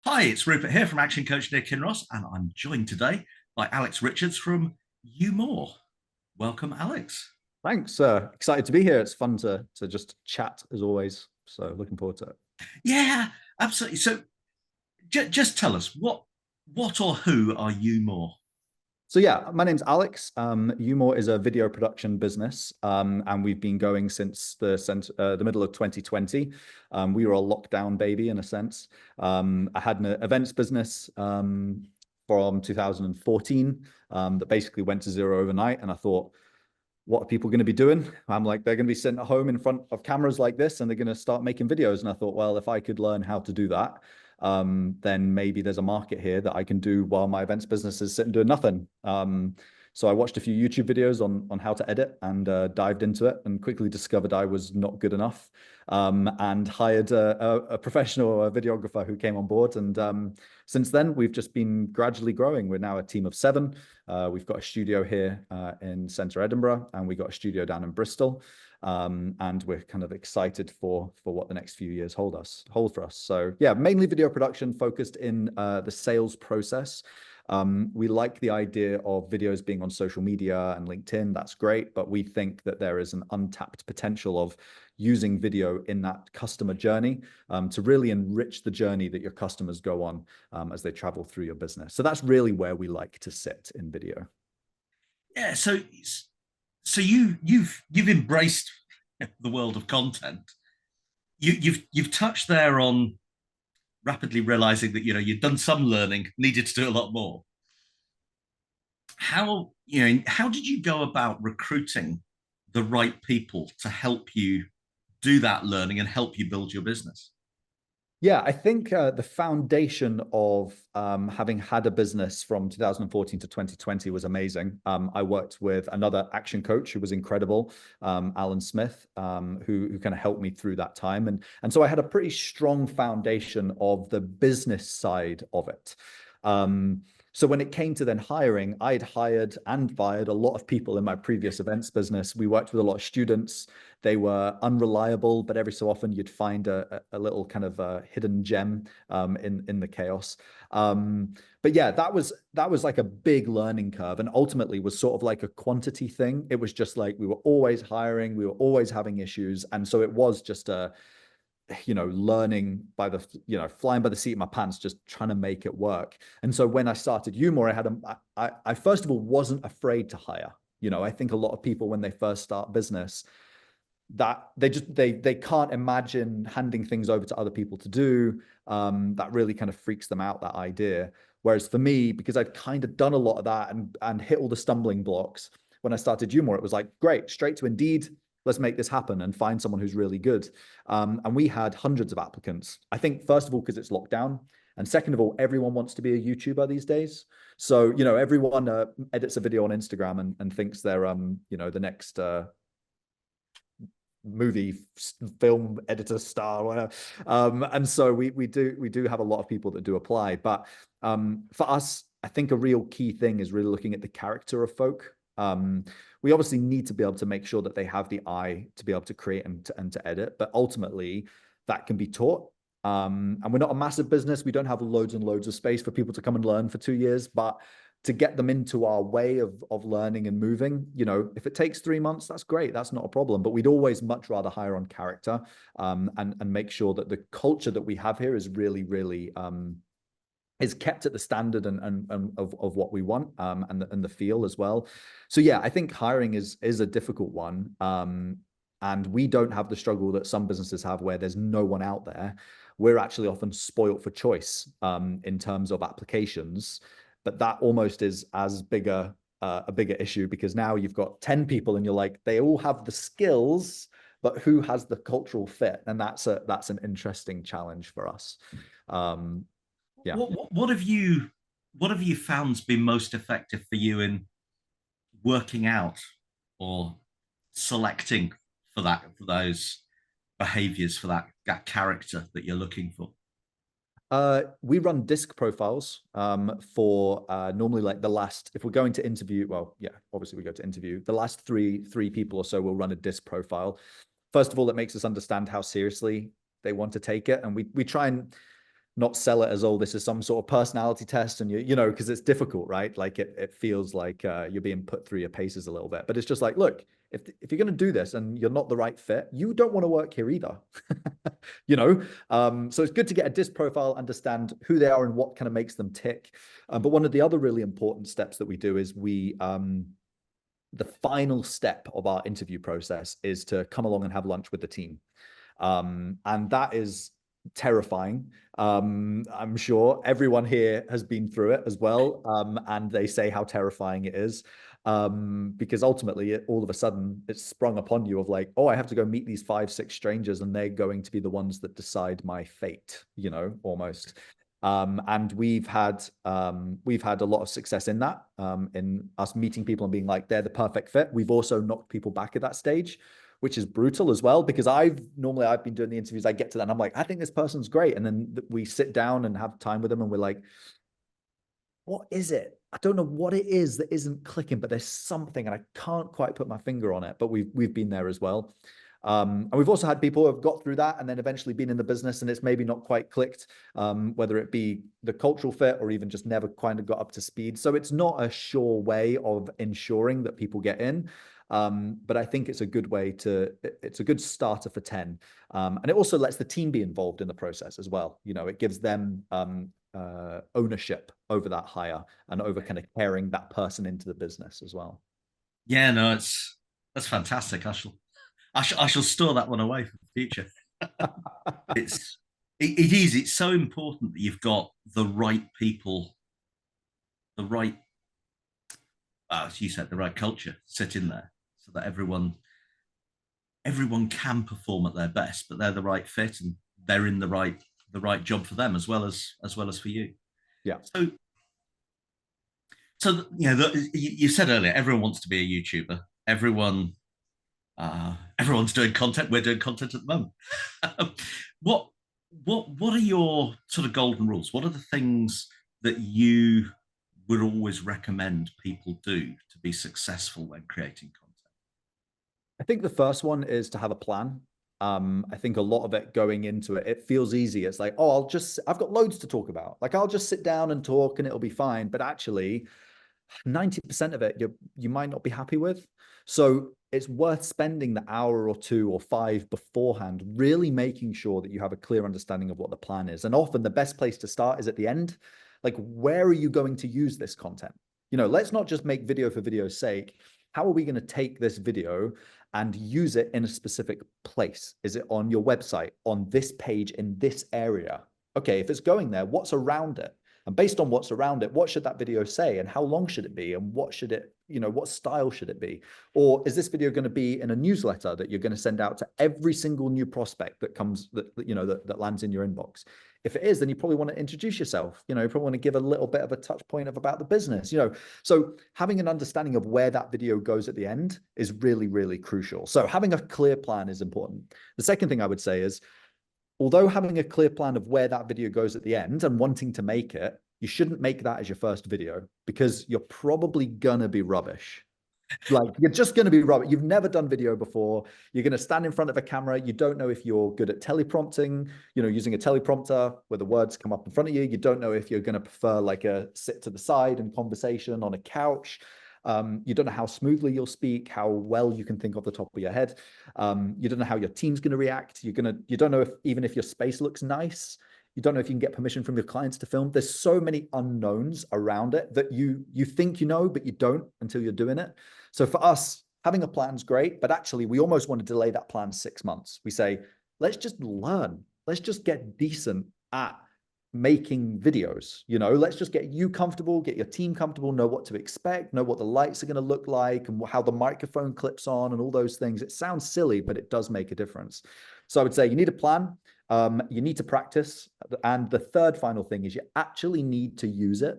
Hi, it's Rupert here from Action Coach Nick Kinross, and I'm joined today by Alex Richards from YouMore. Welcome, Alex. Thanks. Excited to be here. It's fun to just chat as always. So looking forward to it. Yeah, absolutely. So, just tell us what or who are YouMore? So yeah, my name's Alex. YouMore is a video production business, and we've been going since the middle of 2020. We were a lockdown baby in a sense. I had an events business from 2014 that basically went to zero overnight, and I thought, what are people going to be doing? I'm like, they're going to be sitting at home in front of cameras like this and they're going to start making videos. And I thought, well, if I could learn how to do that, then maybe there's a market here that I can do while my events business is sitting doing nothing. So I watched a few YouTube videos on how to edit and dived into it and quickly discovered I was not good enough, and hired a professional videographer who came on board. And since then, we've just been gradually growing. We're now a team of 7. We've got a studio here in centre Edinburgh, and we got a studio down in Bristol. And we're kind of excited for what the next few years hold for us. So yeah, mainly video production focused in the sales process. We like the idea of videos being on social media and LinkedIn. That's great, but we think that there is an untapped potential of using video in that customer journey, to really enrich the journey that your customers go on as they travel through your business. So that's really where we like to sit in video. Yeah, so you've embraced the world of content. You've touched there on rapidly realizing that you've done some learning, needed to do a lot more. How did you go about recruiting the right people to help you do that learning and help you build your business? Yeah, I think the foundation of having had a business from 2014 to 2020 was amazing. I worked with another action coach who was incredible, Alan Smith, who kind of helped me through that time. And so I had a pretty strong foundation of the business side of it. So when it came to then hiring, I'd hired and fired a lot of people in my previous events business. We worked with a lot of students. They were unreliable, but every so often you'd find a little kind of hidden gem in the chaos. But yeah, that was like a big learning curve, and ultimately was sort of like a quantity thing. It was just like we were always hiring, we were always having issues, and so it was just a learning by the flying by the seat of my pants, just trying to make it work. And so when I started YouMore, I first of all wasn't afraid to hire. I think a lot of people when they first start business, that they can't imagine handing things over to other people to do. That really kind of freaks them out, that idea. Whereas for me, because I'd kind of done a lot of that and hit all the stumbling blocks, when I started YouMore, it was like, great, straight to Indeed. Let's make this happen and find someone who's really good. And we had hundreds of applicants. I think, first of all, because it's lockdown. And second of all, everyone wants to be a YouTuber these days. So, everyone edits a video on Instagram and thinks they're, the next movie film editor star, whatever. And so we do have a lot of people that do apply. But for us, I think a real key thing is really looking at the character of folk. We obviously need to be able to make sure that they have the eye to be able to create and to edit, but ultimately that can be taught. And we're not a massive business. We don't have loads and loads of space for people to come and learn for 2 years, but to get them into our way of learning and moving, if it takes 3 months, that's great. That's not a problem. But we'd always much rather hire on character, and make sure that the culture that we have here is really, really is kept at the standard and of what we want, and the feel as well. So yeah, I think hiring is a difficult one. And we don't have the struggle that some businesses have where there's no one out there. We're actually often spoilt for choice in terms of applications, but that almost is as a bigger issue, because now you've got 10 people and you're like, they all have the skills, but who has the cultural fit? And that's an interesting challenge for us. Yeah. What have you found's been most effective for you in working out or selecting for those behaviors for that character that you're looking for? We run disc profiles for normally like the last, if we're going to interview, well, yeah, obviously we go to interview. The last three people or so will run a disc profile. First of all, it makes us understand how seriously they want to take it. And we try and not sell it as, oh, this is some sort of personality test, and you know, because it's difficult, right? Like it feels like you're being put through your paces a little bit. But it's just like, look, if you're going to do this and you're not the right fit, you don't want to work here either. You know, so it's good to get a disc profile, understand who they are and what kind of makes them tick. But one of the other really important steps that we do is the final step of our interview process is to come along and have lunch with the team. And that is terrifying. I'm sure everyone here has been through it as well. And they say how terrifying it is. Because ultimately, all of a sudden, it's sprung upon you of like, oh, I have to go meet these 5, 6 strangers, and they're going to be the ones that decide my fate, you know, almost. And we've had a lot of success in that, in us meeting people and being like, they're the perfect fit. We've also knocked people back at that stage, which is brutal as well, because I've been doing the interviews, I get to that and I'm like, I think this person's great. And then we sit down and have time with them and we're like, what is it? I don't know what it is that isn't clicking, but there's something and I can't quite put my finger on it, but we've been there as well. And we've also had people who have got through that and then eventually been in the business and it's maybe not quite clicked, whether it be the cultural fit or even just never kind of got up to speed. So it's not a sure way of ensuring that people get in. But I think it's a good it's a good starter for 10. And it also lets the team be involved in the process as well. You know, it gives them ownership over that hire and over kind of carrying that person into the business as well. Yeah, no, that's fantastic. I shall store that one away for the future. it's it is. It's so important that you've got the right people, the right, as you said, the right culture sit in there, so that everyone can perform at their best, but they're the right fit and they're in the right job for them as well as for you. Yeah. So you said earlier, everyone wants to be a YouTuber. Everyone's doing content. We're doing content at the moment. what what are your sort of golden rules? What are the things that you would always recommend people do to be successful when creating content? I think the first one is to have a plan. I think a lot of it going into it, it feels easy. It's like, oh, I've got loads to talk about. Like I'll just sit down and talk and it'll be fine. But actually, 90% of it you might not be happy with. So it's worth spending the hour or 2 or 5 beforehand, really making sure that you have a clear understanding of what the plan is. And often the best place to start is at the end. Like, where are you going to use this content? You know, let's not just make video for video's sake. How are we going to take this video and use it in a specific place? Is it on your website, on this page, in this area? Okay, if it's going there, what's around it? And based on what's around it, what should that video say and how long should it be? And what should it, you know, what style should it be? Or is this video going to be in a newsletter that you're going to send out to every single new prospect that comes, that lands in your inbox? If it is, then you probably want to introduce yourself. You know, you probably want to give a little bit of a touch point about the business, you know. So having an understanding of where that video goes at the end is really, really crucial. So having a clear plan is important. The second thing I would say is, although having a clear plan of where that video goes at the end and wanting to make it, you shouldn't make that as your first video because you're probably gonna be rubbish. Like you're just going to be rubbish. You've never done video before. You're going to stand in front of a camera. You don't know if you're good at teleprompting, you know, using a teleprompter where the words come up in front of you. You don't know if you're going to prefer like a sit to the side and conversation on a couch. You don't know how smoothly you'll speak, how well you can think off the top of your head. You don't know how your team's going to react. You don't know even if your space looks nice. You don't know if you can get permission from your clients to film. There's so many unknowns around it that you think you know, but you don't until you're doing it. So for us, having a plan is great, but actually we almost want to delay that plan 6 months. We say, let's just learn. Let's just get decent at making videos. You know, let's just get you comfortable, get your team comfortable, know what to expect, know what the lights are going to look like and how the microphone clips on and all those things. It sounds silly, but it does make a difference. So I would say you need a plan. You need to practice. And the third final thing is you actually need to use it.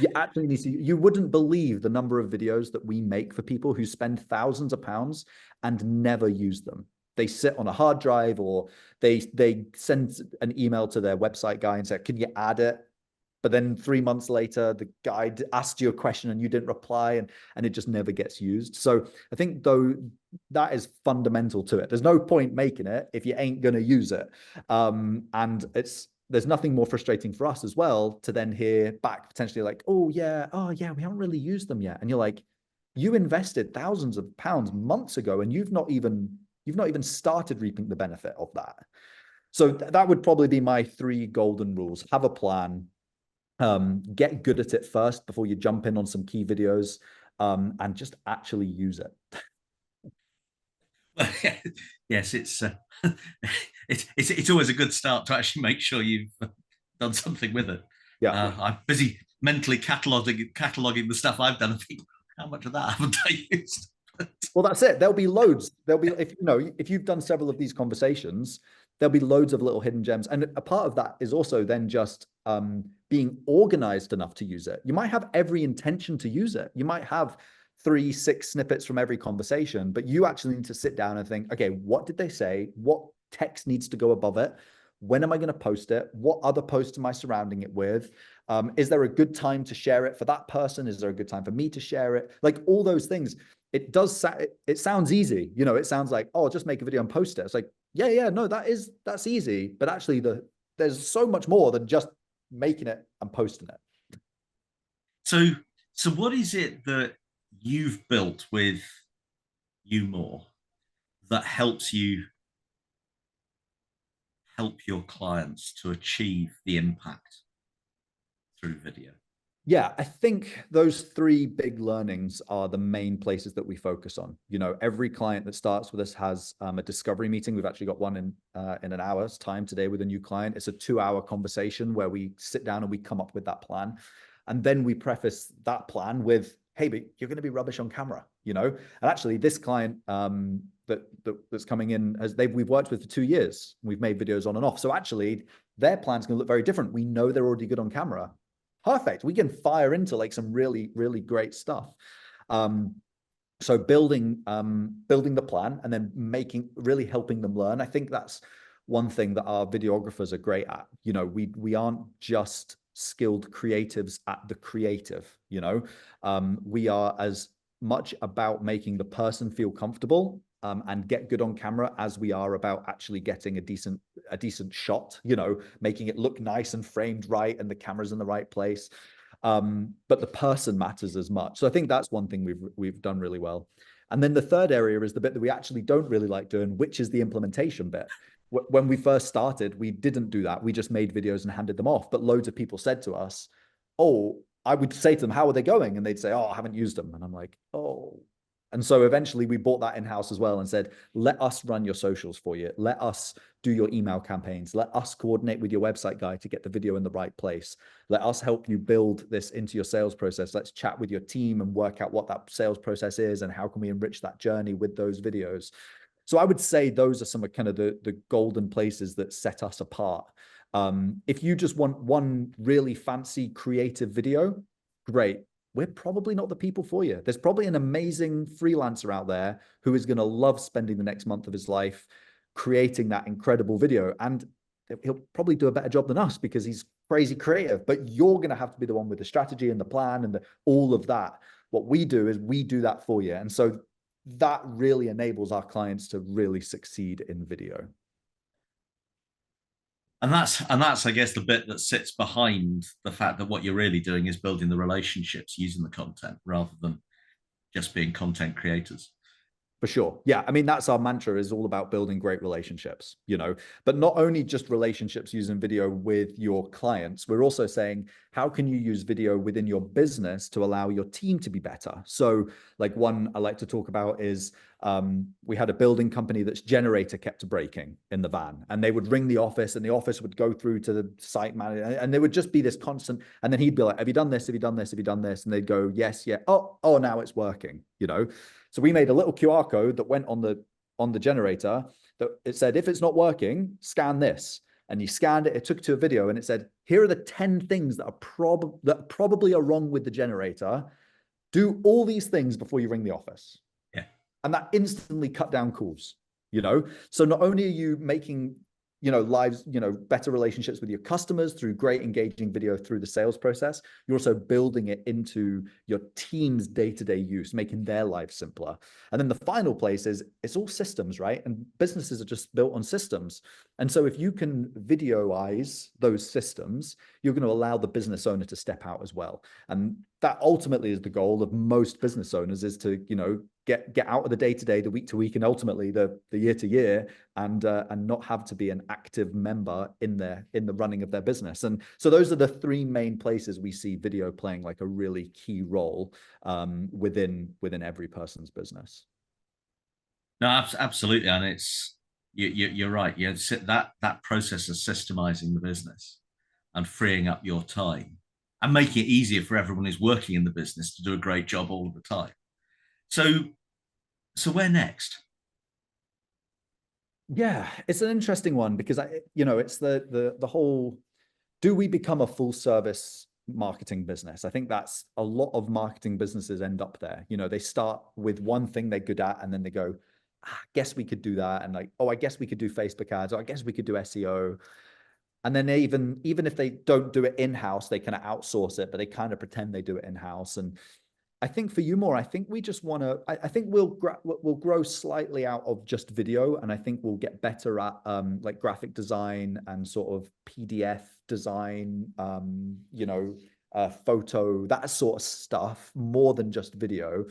You actually need to, you wouldn't believe the number of videos that we make for people who spend thousands of pounds and never use them. They sit on a hard drive or they send an email to their website guy and say, can you add it? But then 3 months later, the guy asked you a question and you didn't reply and it just never gets used. So I think though that is fundamental to it. There's no point making it if you ain't going to use it. And there's nothing more frustrating for us as well to then hear back potentially like, oh yeah, we haven't really used them yet. And you're like, you invested thousands of pounds months ago and you've not even started reaping the benefit of that. So that would probably be my 3 golden rules. Have a plan, get good at it first before you jump in on some key videos, and just actually use it. Yes, it's always a good start to actually make sure you've done something with it. Yeah. I'm busy mentally cataloging the stuff I've done and think, how much of that haven't I used? Well, that's it. There'll be loads. There'll be, if you've done several of these conversations, there'll be loads of little hidden gems. And a part of that is also then just being organized enough to use it. You might have every intention to use it. You might have 3, 6 snippets from every conversation, but you actually need to sit down and think, okay, what did they say? What text needs to go above it? When am I going to post it? What other posts am I surrounding it with? Is there a good time to share it for that person? Is there a good time for me to share it? Like all those things. It sounds easy. It sounds like, oh, just make a video and post it. It's like, yeah, no, that's easy. But actually there's so much more than just making it and posting it. So what is it that you've built with YouMore that helps you help your clients to achieve the impact through video? Yeah, I think those 3 big learnings are the main places that we focus on. Every client that starts with us has a discovery meeting. We've actually got one in an hour's time today with a new client. It's a 2-hour conversation where we sit down and we come up with that plan. And then we preface that plan with, hey, but you're going to be rubbish on camera, And actually this client that's coming in, we've worked with for 2 years. We've made videos on and off. So actually their plan's going to look very different. We know they're already good on camera. Perfect. We can fire into like some really, really great stuff. So building the plan and then really helping them learn. I think that's one thing that our videographers are great at. We aren't just skilled creatives at the creative, we are as much about making the person feel comfortable and get good on camera as we are about actually getting a decent shot, making it look nice and framed right and the camera's in the right place. But the person matters as much. So I think that's one thing we've done really well. And then the third area is the bit that we actually don't really like doing, which is the implementation bit. When we first started, we didn't do that. We just made videos and handed them off. But loads of people said to us, oh, I would say to them, how are they going? And they'd say, oh, I haven't used them. And I'm like, oh. And so eventually we bought that in-house as well and said, let us run your socials for you. Let us do your email campaigns. Let us coordinate with your website guy to get the video in the right place. Let us help you build this into your sales process. Let's chat with your team and work out what that sales process is and how can we enrich that journey with those videos. So I would say those are some of kind of the golden places that set us apart. If you just want one really fancy creative video, great. We're probably not the people for you. There's probably an amazing freelancer out there who is going to love spending the next month of his life creating that incredible video. And he'll probably do a better job than us because he's crazy creative, but you're going to have to be the one with the strategy and the plan and all of that. What we do is we do that for you. And so that really enables our clients to really succeed in video. And that's I guess the bit that sits behind the fact that what you're really doing is building the relationships using the content rather than just being content creators. For sure. Yeah. I mean, that's our mantra, is all about building great relationships, but not only just relationships using video with your clients. We're also saying, how can you use video within your business to allow your team to be better? So like one I like to talk about is we had a building company that's generator kept breaking in the van, and they would ring the office and the office would go through to the site manager and there would just be this constant. And then he'd be like, have you done this? Have you done this? Have you done this? And they'd go, yes, yeah. Oh, now it's working, So we made a little QR code that went on the generator that it said, if it's not working, scan this. And you scanned it, it took it to a video and it said, here are the 10 things that probably are wrong with the generator. Do all these things before you ring the office. Yeah. And that instantly cut down calls, So not only are you making lives, better relationships with your customers through great engaging video through the sales process. You're also building it into your team's day-to-day use, making their lives simpler. And then the final place is it's all systems, right? And businesses are just built on systems. And so if you can videoize those systems, you're going to allow the business owner to step out as well. And that ultimately is the goal of most business owners, is to, get out of the day-to-day, the week-to-week, and ultimately the year-to-year, and not have to be an active member in the running of their business. And so those are the three main places we see video playing like a really key role within every person's business. No, absolutely, and you're right. Yeah, that process of systemizing the business and freeing up your time and making it easier for everyone who's working in the business to do a great job all of the time. So where next? Yeah, it's an interesting one because it's the whole, do we become a full service marketing business? I think that's a lot of marketing businesses end up there. They start with one thing they're good at, and then they go, I guess we could do that. And like, oh, I guess we could do Facebook ads, or I guess we could do SEO. And then even if they don't do it in-house, they kind of outsource it, but they kind of pretend they do it in-house. And I think for YouMore, I think we just want to, I think we'll grow slightly out of just video. And I think we'll get better at like graphic design and sort of PDF design, photo, that sort of stuff, more than just video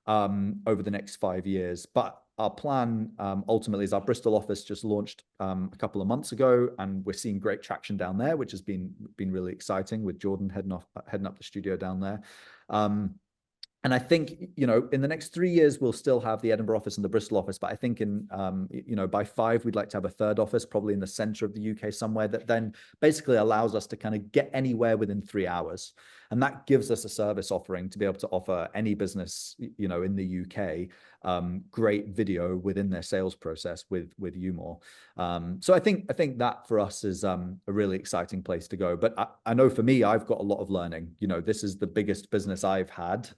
over the next 5 years. But our plan ultimately is our Bristol office just launched a couple of months ago, and we're seeing great traction down there, which has been really exciting, with Jordan heading up the studio down there. And I think, in the next 3 years, we'll still have the Edinburgh office and the Bristol office. But I think by 5, we'd like to have a third office, probably in the center of the UK somewhere, that then basically allows us to kind of get anywhere within 3 hours. And that gives us a service offering to be able to offer any business, in the UK, great video within their sales process with YouMore. So I think that for us is a really exciting place to go. But I know for me, I've got a lot of learning. This is the biggest business I've had.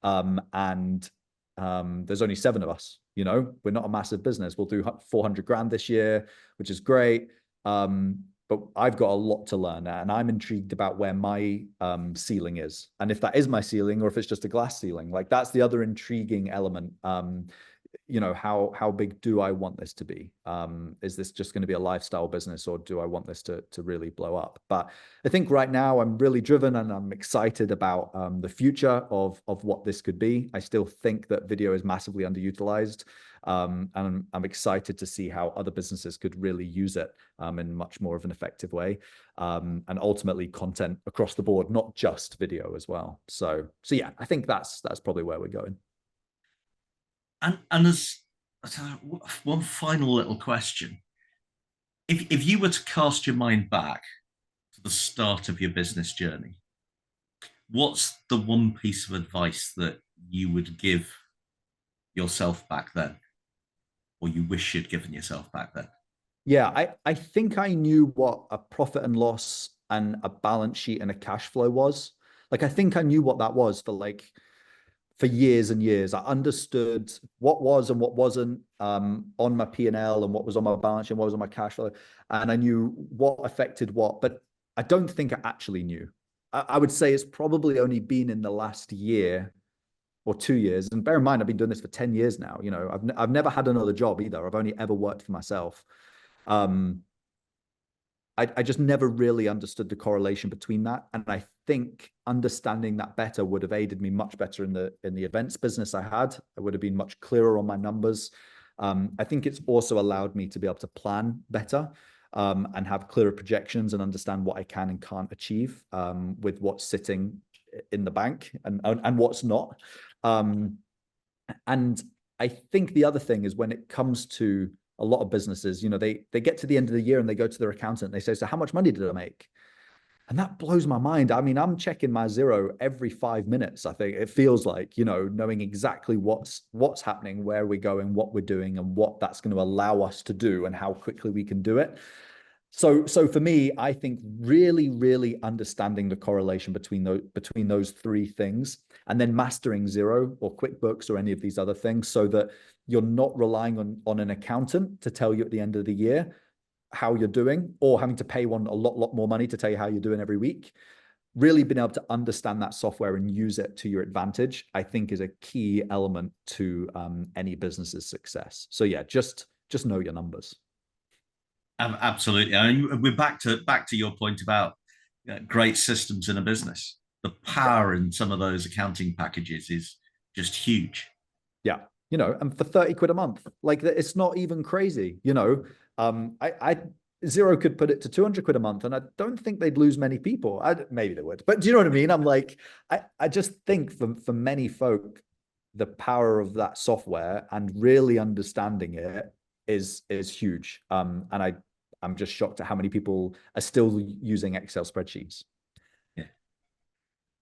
And there's only 7 of us. We're not a massive business. We'll do 400 grand this year, which is great. But I've got a lot to learn, and I'm intrigued about where my ceiling is, and if that is my ceiling or if it's just a glass ceiling. Like, that's the other intriguing element. How big do I want this to be? Is this just going to be a lifestyle business, or do I want this to really blow up? But I think right now I'm really driven, and I'm excited about the future of what this could be. I still think that video is massively underutilized. And I'm excited to see how other businesses could really use it in much more of an effective way, and ultimately content across the board, not just video as well. So yeah, I think that's probably where we're going. And as one final little question, if you were to cast your mind back to the start of your business journey, what's the one piece of advice that you would give yourself back then, or you wish you'd given yourself back then? Yeah, I think I knew what a profit and loss and a balance sheet and a cash flow was. Like, I think I knew what that was for years and years. I understood what was and what wasn't on my P&L, and what was on my balance sheet and what was on my cash flow. And I knew what affected what, but I don't think I actually knew. I would say it's probably only been in the last year or 2 years. And bear in mind, I've been doing this for 10 years now. I've never had another job either. I've only ever worked for myself. I just never really understood the correlation between that. And I think understanding that better would have aided me much better in the events business I had. I would have been much clearer on my numbers. I think it's also allowed me to be able to plan better, and have clearer projections and understand what I can and can't achieve with what's sitting in the bank and what's not. And I think the other thing is, when it comes to a lot of businesses, they get to the end of the year and they go to their accountant and they say, so how much money did I make? And that blows my mind. I mean, I'm checking my zero every 5 minutes. I think it feels like, knowing exactly what's happening, where we're going, what we're doing, and what that's going to allow us to do, and how quickly we can do it. So for me, I think really, really understanding the correlation between those 3 things, and then mastering Xero or QuickBooks or any of these other things, so that you're not relying on an accountant to tell you at the end of the year. how you're doing, or having to pay one a lot more money to tell you how you're doing every week. Really being able to understand that software and use it to your advantage, I think, is a key element to any business's success. So yeah, just know your numbers. Absolutely. I mean, we're back to your point about great systems in a business. The power in some of those accounting packages is just huge. Yeah. And for 30 quid a month, like, it's not even crazy. I Xero could put it to 200 quid a month, and I don't think they'd lose many people. Maybe they would, but do you know what I mean? I'm like, I just think for many folk, the power of that software and really understanding it is huge. And I'm just shocked at how many people are still using Excel spreadsheets. Yeah.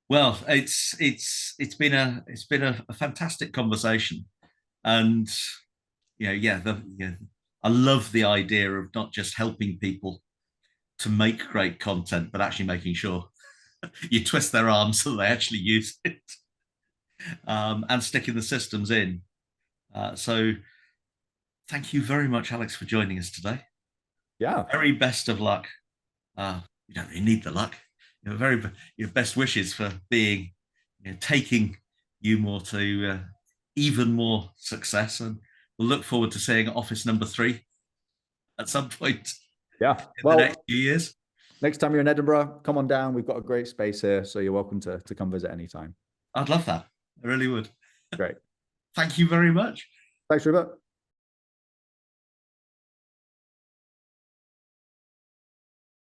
Well, it's been a fantastic conversation, and I love the idea of not just helping people to make great content, but actually making sure you twist their arms so they actually use it, and sticking the systems in. So thank you very much, Alex, for joining us today. Yeah. Very best of luck. You don't really need the luck. Your best wishes for taking YouMore to even more success, and we'll look forward to seeing office number 3 at some point Yeah. in the next few years. Next time you're in Edinburgh, come on down. We've got a great space here, so you're welcome to come visit anytime. I'd love that. I really would. Great. Thank you very much. Thanks, Rupert.